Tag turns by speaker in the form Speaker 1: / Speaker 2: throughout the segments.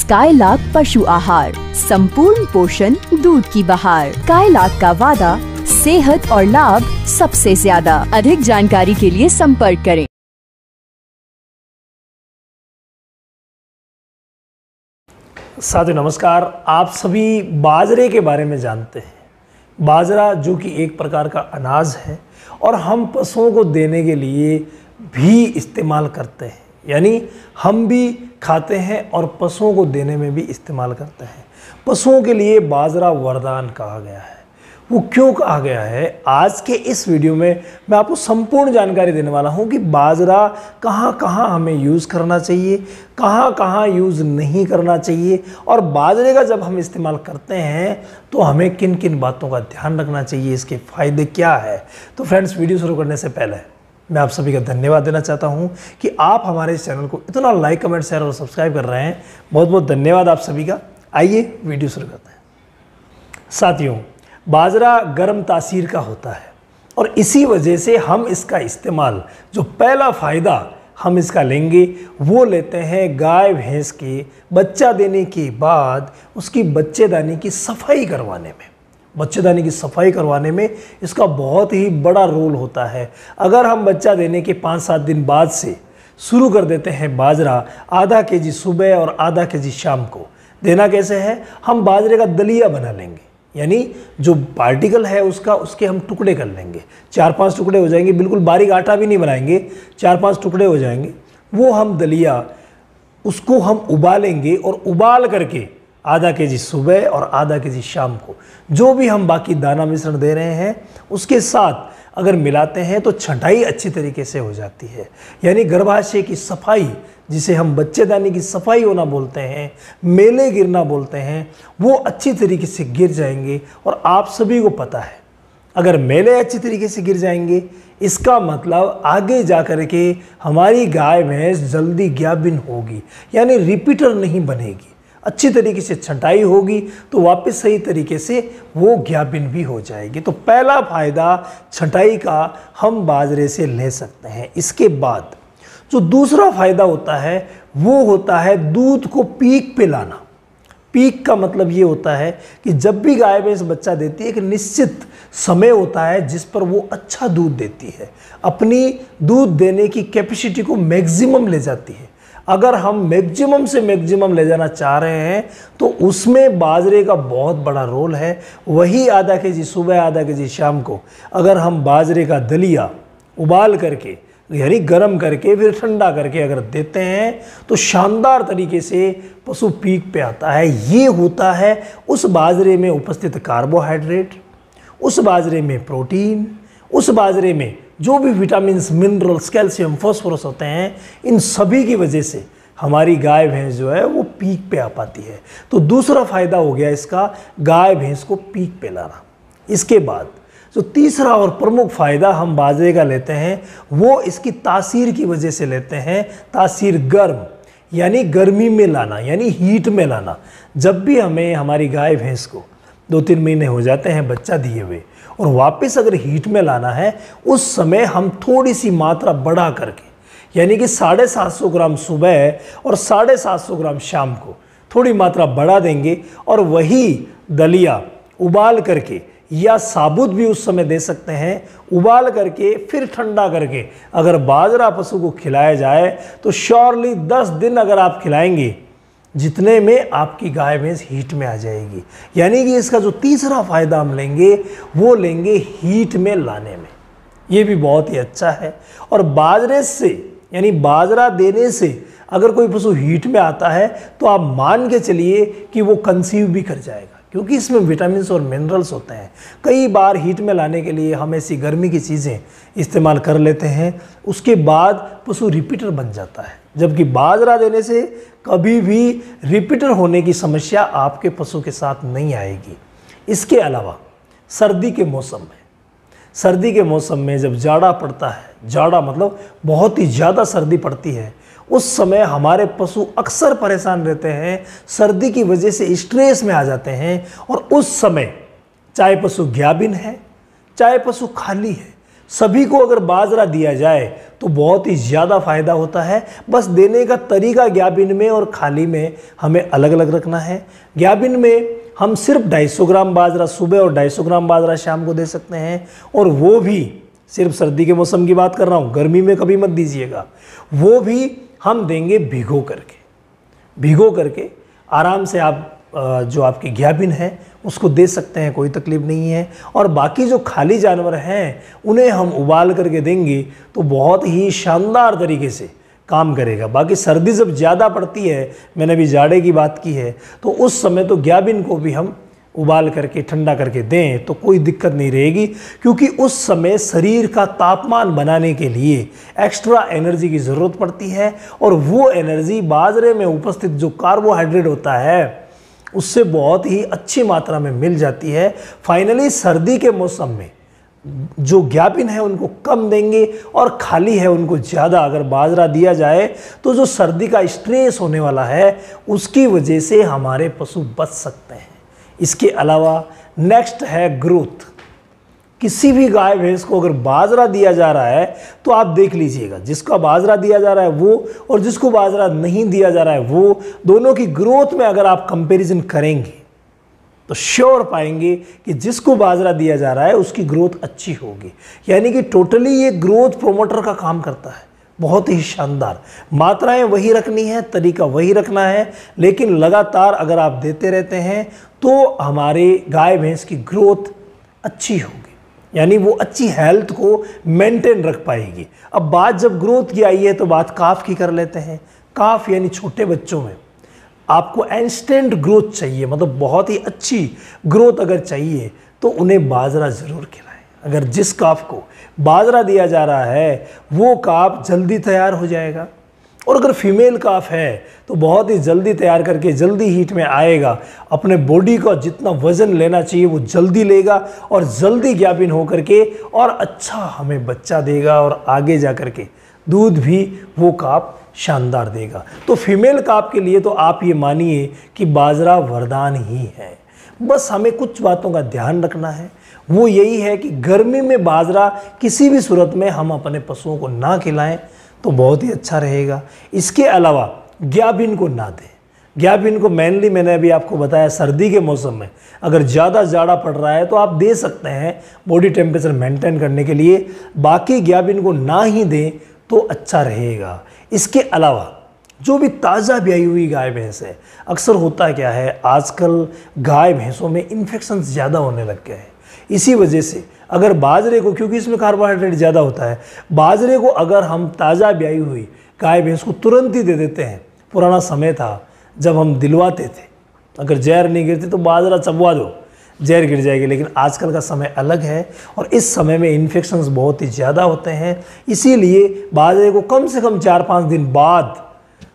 Speaker 1: Skylark पशु आहार, संपूर्ण पोषण, दूध की बहार। स्काईलार्क का वादा, सेहत और लाभ सबसे ज्यादा। अधिक जानकारी के लिए संपर्क करें।
Speaker 2: साथियों नमस्कार। आप सभी बाजरे के बारे में जानते हैं। बाजरा जो कि एक प्रकार का अनाज है और हम पशुओं को देने के लिए भी इस्तेमाल करते हैं, यानी हम भी खाते हैं और पशुओं को देने में भी इस्तेमाल करते हैं। पशुओं के लिए बाजरा वरदान कहा गया है। वो क्यों कहा गया है, आज के इस वीडियो में मैं आपको संपूर्ण जानकारी देने वाला हूं कि बाजरा कहां कहां हमें यूज़ करना चाहिए, कहां कहां यूज़ नहीं करना चाहिए, और बाजरे का जब हम इस्तेमाल करते हैं तो हमें किन किन बातों का ध्यान रखना चाहिए, इसके फ़ायदे क्या है। तो फ्रेंड्स, वीडियो शुरू करने से पहले मैं आप सभी का धन्यवाद देना चाहता हूं कि आप हमारे इस चैनल को इतना लाइक, कमेंट, शेयर और सब्सक्राइब कर रहे हैं। बहुत बहुत धन्यवाद आप सभी का। आइए वीडियो शुरू करते हैं। साथियों, बाजरा गर्म तासीर का होता है और इसी वजह से हम इसका इस्तेमाल, जो पहला फ़ायदा हम इसका लेंगे वो लेते हैं गाय भैंस के बच्चा देने के बाद उसकी बच्चेदानी की सफाई करवाने में। बच्चेदानी की सफाई करवाने में इसका बहुत ही बड़ा रोल होता है। अगर हम बच्चा देने के 5-7 दिन बाद से शुरू कर देते हैं बाजरा, आधा केजी सुबह और आधा केजी शाम को देना कैसे है, हम बाजरे का दलिया बना लेंगे, यानी जो पार्टिकल है उसके हम टुकड़े कर लेंगे। 4-5 टुकड़े हो जाएंगे, बिल्कुल बारीक आटा भी नहीं बनाएंगे, 4-5 टुकड़े हो जाएंगे। वो हम दलिया, उसको हम उबालेंगे और उबाल करके आधा केजी सुबह और आधा केजी शाम को जो भी हम बाकी दाना मिश्रण दे रहे हैं उसके साथ अगर मिलाते हैं तो छंटाई अच्छी तरीके से हो जाती है, यानी गर्भाशय की सफाई, जिसे हम बच्चेदानी की सफाई होना बोलते हैं, मेले गिरना बोलते हैं, वो अच्छी तरीके से गिर जाएंगे। और आप सभी को पता है, अगर मेले अच्छी तरीके से गिर जाएंगे इसका मतलब आगे जा कर के हमारी गाय भैंस जल्दी गाभिन होगी, यानी रिपीटर नहीं बनेगी। अच्छी तरीके से छंटाई होगी तो वापस सही तरीके से वो गाभिन भी हो जाएगी। तो पहला फ़ायदा छंटाई का हम बाजरे से ले सकते हैं। इसके बाद जो दूसरा फ़ायदा होता है वो होता है दूध को पीक पे लाना। पीक का मतलब ये होता है कि जब भी गाय भैंस बच्चा देती है एक निश्चित समय होता है जिस पर वो अच्छा दूध देती है, अपनी दूध देने की कैपेसिटी को मैक्सिमम ले जाती है। अगर हम मैक्सिमम से मैक्सिमम ले जाना चाह रहे हैं तो उसमें बाजरे का बहुत बड़ा रोल है। वही आधा केजी सुबह, आधा केजी शाम को अगर हम बाजरे का दलिया उबाल करके, यानी गर्म करके फिर ठंडा करके अगर देते हैं तो शानदार तरीके से पशु पीक पे आता है। ये होता है उस बाजरे में उपस्थित कार्बोहाइड्रेट, उस बाजरे में प्रोटीन, उस बाजरे में जो भी विटामिन्स, मिनरल्स, कैल्शियम, फॉस्फोरस होते हैं, इन सभी की वजह से हमारी गाय भैंस जो है वो पीक पे आ पाती है। तो दूसरा फ़ायदा हो गया इसका, गाय भैंस को पीक पे लाना। इसके बाद जो तीसरा और प्रमुख फ़ायदा हम बाजरे का लेते हैं वो इसकी तासीर की वजह से लेते हैं। तासीर गर्म, यानी गर्मी में लाना, यानी हीट में लाना। जब भी हमें हमारी गाय भैंस को 2-3 महीने हो जाते हैं बच्चा दिए हुए और वापस अगर हीट में लाना है, उस समय हम थोड़ी सी मात्रा बढ़ा करके, यानी कि 750 ग्राम सुबह और 750 ग्राम शाम को थोड़ी मात्रा बढ़ा देंगे और वही दलिया उबाल करके या साबुत भी उस समय दे सकते हैं, उबाल करके फिर ठंडा करके अगर बाजरा पशु को खिलाया जाए तो श्योरली 10 दिन अगर आप खिलाएंगे, जितने में आपकी गाय भैंस हीट में आ जाएगी। यानी कि इसका जो तीसरा फ़ायदा हम लेंगे वो लेंगे हीट में लाने में। ये भी बहुत ही अच्छा है। और बाजरे से, यानी बाजरा देने से अगर कोई पशु हीट में आता है तो आप मान के चलिए कि वो कंसीव भी कर जाएगा, क्योंकि इसमें विटामिन्स और मिनरल्स होते हैं। कई बार हीट में लाने के लिए हम ऐसी गर्मी की चीज़ें इस्तेमाल कर लेते हैं, उसके बाद पशु रिपीटर बन जाता है, जबकि बाजरा देने से कभी भी रिपीटर होने की समस्या आपके पशु के साथ नहीं आएगी। इसके अलावा सर्दी के मौसम में जब जाड़ा पड़ता है, जाड़ा मतलब बहुत ही ज़्यादा सर्दी पड़ती है, उस समय हमारे पशु अक्सर परेशान रहते हैं, सर्दी की वजह से स्ट्रेस में आ जाते हैं। और उस समय चाहे पशु गाभिन है, चाहे पशु खाली है, सभी को अगर बाजरा दिया जाए तो बहुत ही ज़्यादा फायदा होता है। बस देने का तरीका ग्याबिन में और खाली में हमें अलग अलग रखना है। ग्याबिन में हम सिर्फ 250 ग्राम बाजरा सुबह और 250 ग्राम बाजरा शाम को दे सकते हैं, और वो भी सिर्फ सर्दी के मौसम की बात कर रहा हूँ, गर्मी में कभी मत दीजिएगा। वो भी हम देंगे भिगो करके आराम से आप जो आपकी ग्याबिन है उसको दे सकते हैं, कोई तकलीफ नहीं है। और बाकी जो खाली जानवर हैं उन्हें हम उबाल करके देंगे तो बहुत ही शानदार तरीके से काम करेगा। बाकी सर्दी जब ज़्यादा पड़ती है, मैंने अभी जाड़े की बात की है, तो उस समय तो ग्याबिन को भी हम उबाल करके ठंडा करके दें तो कोई दिक्कत नहीं रहेगी, क्योंकि उस समय शरीर का तापमान बनाने के लिए एक्स्ट्रा एनर्जी की ज़रूरत पड़ती है, और वो एनर्जी बाजरे में उपस्थित जो कार्बोहाइड्रेट होता है उससे बहुत ही अच्छी मात्रा में मिल जाती है। फाइनली सर्दी के मौसम में जो ग्याबिन है उनको कम देंगे और खाली है उनको ज़्यादा। अगर बाजरा दिया जाए तो जो सर्दी का स्ट्रेस होने वाला है उसकी वजह से हमारे पशु बच सकते हैं। इसके अलावा नेक्स्ट है ग्रोथ। किसी भी गाय भैंस को अगर बाजरा दिया जा रहा है तो आप देख लीजिएगा, जिसका बाजरा दिया जा रहा है वो और जिसको बाजरा नहीं दिया जा रहा है वो, दोनों की ग्रोथ में अगर आप कंपैरिजन करेंगे तो श्योर पाएंगे कि जिसको बाजरा दिया जा रहा है उसकी ग्रोथ अच्छी होगी। यानी कि टोटली ये ग्रोथ प्रोमोटर का काम करता है, बहुत ही शानदार। मात्राएं वही रखनी है, तरीका वही रखना है, लेकिन लगातार अगर आप देते रहते हैं तो हमारे गाय भैंस की ग्रोथ अच्छी होगी, यानी वो अच्छी हेल्थ को मेंटेन रख पाएगी। अब बात जब ग्रोथ की आई है तो बात काफ की कर लेते हैं। काफ यानी छोटे बच्चों में आपको इंस्टेंट ग्रोथ चाहिए, मतलब बहुत ही अच्छी ग्रोथ अगर चाहिए तो उन्हें बाजरा ज़रूर खिलाएं। अगर जिस काफ को बाजरा दिया जा रहा है वो काफ जल्दी तैयार हो जाएगा, और अगर फीमेल काफ है तो बहुत ही जल्दी तैयार करके जल्दी हीट में आएगा, अपने बॉडी का जितना वज़न लेना चाहिए वो जल्दी लेगा और जल्दी ग्याबिन हो करके और अच्छा हमें बच्चा देगा, और आगे जा कर के दूध भी वो काफ शानदार देगा। तो फीमेल काफ के लिए तो आप ये मानिए कि बाजरा वरदान ही है। बस हमें कुछ बातों का ध्यान रखना है, वो यही है कि गर्मी में बाजरा किसी भी सूरत में हम अपने पशुओं को ना खिलाएं तो बहुत ही अच्छा रहेगा। इसके अलावा ग्याबिन को ना दें। ग्याबिन को मेनली मैंने अभी आपको बताया सर्दी के मौसम में अगर ज़्यादा जाड़ा पड़ रहा है तो आप दे सकते हैं बॉडी टेम्परेचर मेंटेन करने के लिए, बाकी ग्याबिन को ना ही दें तो अच्छा रहेगा। इसके अलावा जो भी ताज़ा ब्याई हुई गाय भैंस है, अक्सर होता क्या है आजकल गाय भैंसों में इन्फेक्शन ज़्यादा होने लग गए हैं। इसी वजह से अगर बाजरे को, क्योंकि इसमें कार्बोहाइड्रेट ज़्यादा होता है, बाजरे को अगर हम ताज़ा ब्याई हुई गाय भैंस को तुरंत ही दे देते हैं। पुराना समय था जब हम दिलवाते थे, अगर जहर नहीं गिरती तो बाजरा चबवा दो, जहर गिर जाएगी, लेकिन आजकल का समय अलग है और इस समय में इन्फेक्शंस बहुत ही ज़्यादा होते हैं। इसीलिए बाजरे को कम से कम 4-5 दिन बाद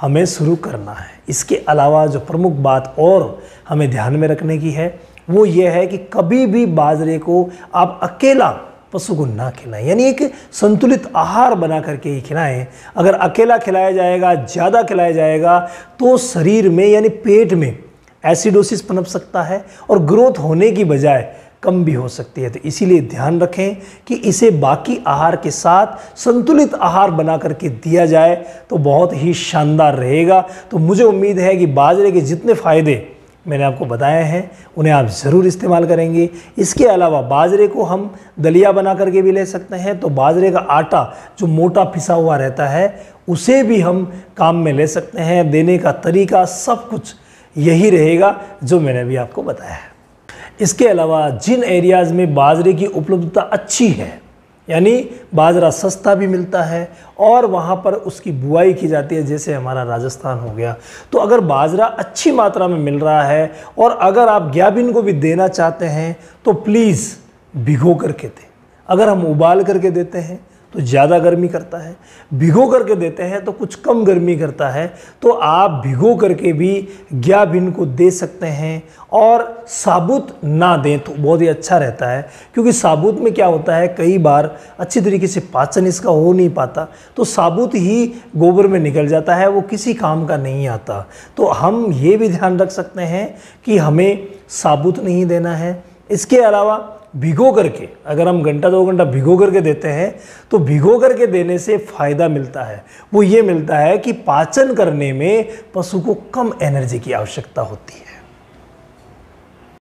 Speaker 2: हमें शुरू करना है। इसके अलावा जो प्रमुख बात और हमें ध्यान में रखने की है वो ये है कि कभी भी बाजरे को आप अकेला पशु को ना खिलाएं, यानी एक संतुलित आहार बना करके ही खिलाएं। अगर अकेला खिलाया जाएगा, ज़्यादा खिलाया जाएगा तो शरीर में यानी पेट में एसिडोसिस पनप सकता है और ग्रोथ होने की बजाय कम भी हो सकती है। तो इसीलिए ध्यान रखें कि इसे बाकी आहार के साथ संतुलित आहार बना करके दिया जाए तो बहुत ही शानदार रहेगा। तो मुझे उम्मीद है कि बाजरे के जितने फ़ायदे मैंने आपको बताए हैं उन्हें आप ज़रूर इस्तेमाल करेंगे। इसके अलावा बाजरे को हम दलिया बना करके भी ले सकते हैं, तो बाजरे का आटा जो मोटा पिसा हुआ रहता है उसे भी हम काम में ले सकते हैं। देने का तरीका सब कुछ यही रहेगा जो मैंने भी आपको बताया है। इसके अलावा जिन एरियाज़ में बाजरे की उपलब्धता अच्छी है, यानी बाजरा सस्ता भी मिलता है और वहाँ पर उसकी बुआई की जाती है, जैसे हमारा राजस्थान हो गया, तो अगर बाजरा अच्छी मात्रा में मिल रहा है और अगर आप ग्याबिन को भी देना चाहते हैं तो प्लीज़ भिगो करके दें। अगर हम उबाल करके देते हैं तो ज़्यादा गर्मी करता है, भिगो करके देते हैं तो कुछ कम गर्मी करता है। तो आप भिगो करके भी ग्याबिन को दे सकते हैं और साबुत ना दें तो बहुत ही अच्छा रहता है, क्योंकि साबुत में क्या होता है कई बार अच्छी तरीके से पाचन इसका हो नहीं पाता, तो साबुत ही गोबर में निकल जाता है, वो किसी काम का नहीं आता। तो हम ये भी ध्यान रख सकते हैं कि हमें साबुत नहीं देना है। इसके अलावा भिगो करके, अगर हम घंटा 2 घंटा भिगो करके देते हैं तो भिगो करके देने से फ़ायदा मिलता है। वो ये मिलता है कि पाचन करने में पशु को कम एनर्जी की आवश्यकता होती है।